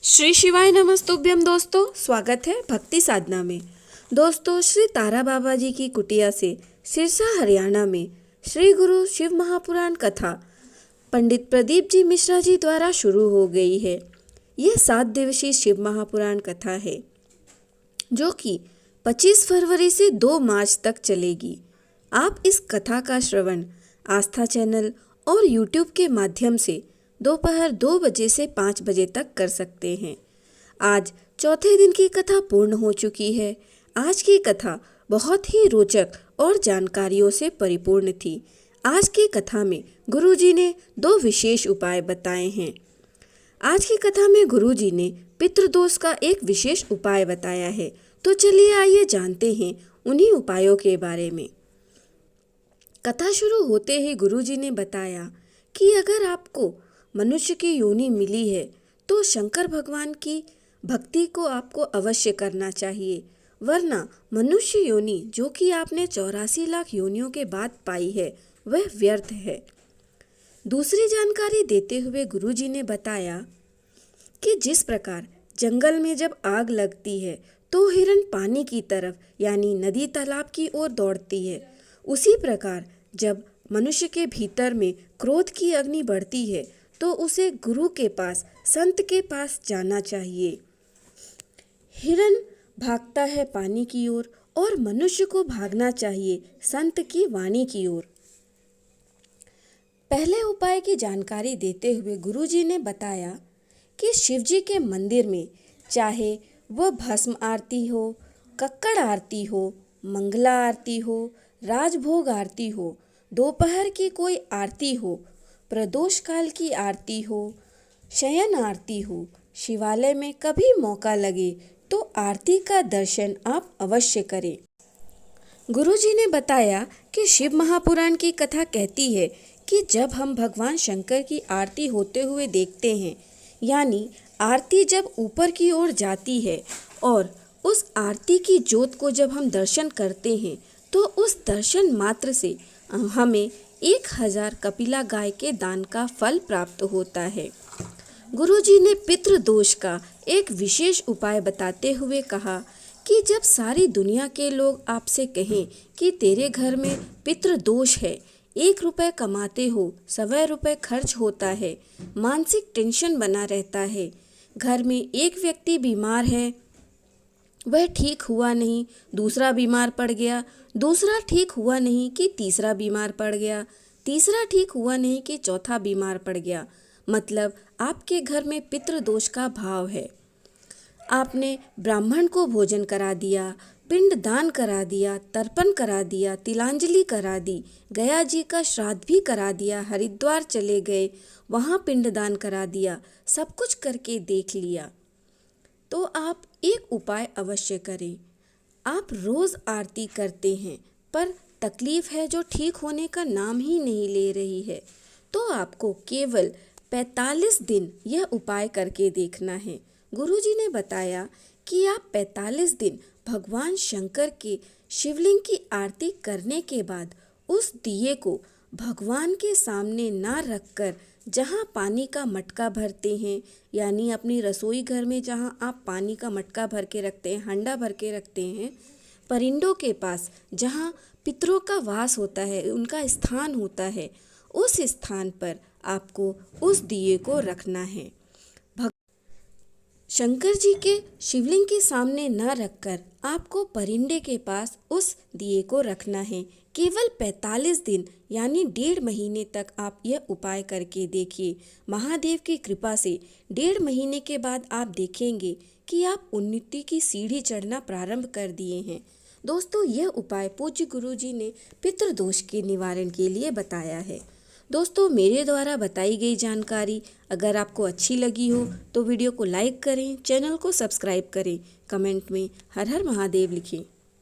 श्री शिवाय नमस्तुभ्यम। दोस्तों, स्वागत है भक्ति साधना में। दोस्तों, श्री तारा बाबा जी की कुटिया से सिरसा हरियाणा में श्री गुरु शिव महापुराण कथा पंडित प्रदीप जी मिश्रा जी द्वारा शुरू हो गई है। यह 7 दिवसीय शिव महापुराण कथा है जो कि 25 फरवरी से 2 मार्च तक चलेगी। आप इस कथा का श्रवण आस्था चैनल और यूट्यूब के माध्यम से दोपहर 2 बजे से 5 बजे तक कर सकते हैं। आज चौथे दिन की कथा पूर्ण हो चुकी है। आज की कथा बहुत ही रोचक और जानकारियों से परिपूर्ण थी। आज की कथा में गुरुजी ने 2 विशेष उपाय बताए हैं। आज की कथा में गुरुजी ने पितृदोष का एक विशेष उपाय बताया है। तो चलिए आइए जानते हैं उन्हीं उपायों के बारे में। कथा शुरू होते ही गुरुजी ने बताया कि अगर आपको मनुष्य की योनि मिली है तो शंकर भगवान की भक्ति को आपको अवश्य करना चाहिए, वरना मनुष्य योनि जो कि आपने 84 लाख योनियों के बाद पाई है वह व्यर्थ है। दूसरी जानकारी देते हुए गुरुजी ने बताया कि जिस प्रकार जंगल में जब आग लगती है तो हिरण पानी की तरफ यानी नदी तालाब की ओर दौड़ती है, उसी प्रकार जब मनुष्य के भीतर में क्रोध की अग्नि बढ़ती है तो उसे गुरु के पास, संत के पास जाना चाहिए। हिरण भागता है पानी की ओर और मनुष्य को भागना चाहिए संत की वाणी की ओर। पहले उपाय की जानकारी देते हुए गुरुजी ने बताया कि शिवजी के मंदिर में चाहे वह भस्म आरती हो, कक्कड़ आरती हो, मंगला आरती हो, राजभोग आरती हो, दोपहर की कोई आरती हो, प्रदोष काल की आरती हो, शयन आरती हो, शिवालय में कभी मौका लगे तो आरती का दर्शन आप अवश्य करें। गुरुजी ने बताया कि शिव महापुराण की कथा कहती है कि जब हम भगवान शंकर की आरती होते हुए देखते हैं, यानी आरती जब ऊपर की ओर जाती है और उस आरती की ज्योत को जब हम दर्शन करते हैं तो उस दर्शन मात्र से हमें 1000 कपिला गाय के दान का फल प्राप्त होता है। गुरुजी ने पितृदोष का एक विशेष उपाय बताते हुए कहा कि जब सारी दुनिया के लोग आपसे कहें कि तेरे घर में पितृदोष है, 1 रुपये कमाते हो, 1.25 रुपये खर्च होता है, मानसिक टेंशन बना रहता है, घर में एक व्यक्ति बीमार है, वह ठीक हुआ नहीं, दूसरा बीमार पड़ गया, दूसरा ठीक हुआ नहीं कि तीसरा बीमार पड़ गया, तीसरा ठीक हुआ नहीं कि चौथा बीमार पड़ गया, मतलब आपके घर में पितृदोष का भाव है। आपने ब्राह्मण को भोजन करा दिया, पिंड दान करा दिया, तर्पण करा दिया, तिलांजलि करा दी, गया जी का श्राद्ध भी करा दिया, हरिद्वार चले गए, वहाँ पिंड दान करा दिया, सब कुछ करके देख लिया, तो आप एक उपाय अवश्य करें। आप रोज़ आरती करते हैं पर तकलीफ है जो ठीक होने का नाम ही नहीं ले रही है, तो आपको केवल 45 दिन यह उपाय करके देखना है। गुरुजी ने बताया कि आप 45 दिन भगवान शंकर के शिवलिंग की आरती करने के बाद उस दिए को भगवान के सामने ना रखकर जहाँ पानी का मटका भरते हैं, यानी अपनी रसोई घर में जहाँ आप पानी का मटका भर के रखते हैं, हंडा भर के रखते हैं, परिंदों के पास जहाँ पितरों का वास होता है, उनका स्थान होता है, उस स्थान पर आपको उस दिए को रखना है। शंकर जी के शिवलिंग के सामने न रखकर आपको परिंदे के पास उस दिए को रखना है। केवल 45 दिन यानी 1.5 महीने तक आप यह उपाय करके देखिए। महादेव की कृपा से 1.5 महीने के बाद आप देखेंगे कि आप उन्नति की सीढ़ी चढ़ना प्रारंभ कर दिए हैं। दोस्तों, यह उपाय पूज्य गुरुजी ने पितृदोष के निवारण के लिए बताया है। दोस्तों, मेरे द्वारा बताई गई जानकारी अगर आपको अच्छी लगी हो तो वीडियो को लाइक करें, चैनल को सब्सक्राइब करें, कमेंट में हर हर महादेव लिखें।